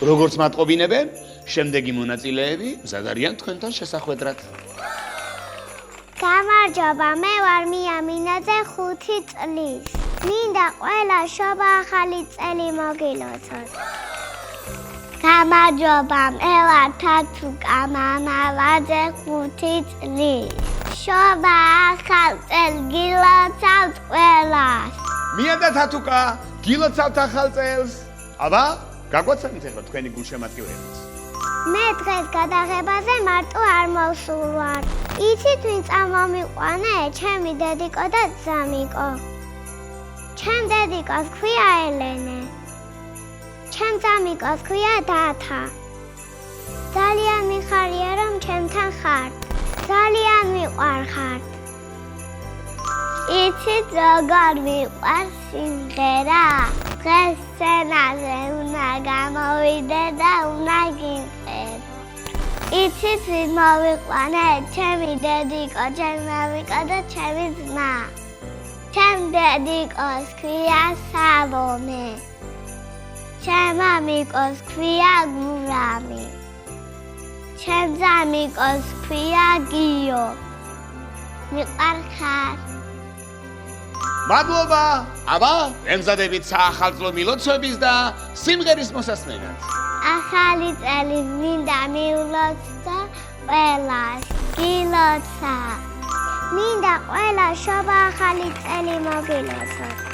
როგორც მატყობინებენ, შემდეგი მონაწილეები მზად არიან თქვენთან შესახვედრად. გამარჯობა, მე ვარ მია მინაძე 5 წლის. მინდა ყველა შობა ახალი წელი მოგილოცოთ. გამარჯობა, მე ვარ თათუკა მამალაძე 5 წლის. შობა ახალ წელს გილოცავთ ყველას. მია და თათუკა, გილოცავთ ახალ წელს. აბა, გაგვაცანით ახლა თქვენი გულშემატკივრებიც. მე დღეს გადაღებაზე მარტო არ მოვსულვარ. იცით ვინ წამომიყვანე? ჩემი დედიკო და ძამიკო. ჩემ დედიკოს ქვია ელენე. ჩემ ძამიკოს ქვია დათა. ძალიან მიხარია რომ ჩემთან ხართ. ძალიან მიყვარხართ. იცით როგორ მიყვარს სიმღერა? დღეს სცენაზე უნდა გამოვიდე და უნდა გიმწერო. იცით ვინ მოვიყვანე? ჩემი დედიკო, ჩემი მამიკო და ჩემი ძმა. ჩემ დედიკოს ქვია სალომე. ჩემ მამიკოს ქვია გურამი. ჩემ ძამიკოს ქვია გიო. მიყვარხარ. მადლობა! აბა, ემზადებით საახალწლო მილოცვების და სიმღერის მოსასმენად. ახალი წელი მინდა მიულოცო ყველას, გილოცა. მინდა ყველა შობა ახალი წელი მოგილოცოთ.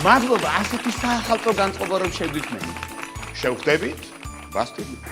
მადლობა, ასეთი საახალწლო განწყობა რომ შეგვიქმნით. შევხვდებით, ვასტივით.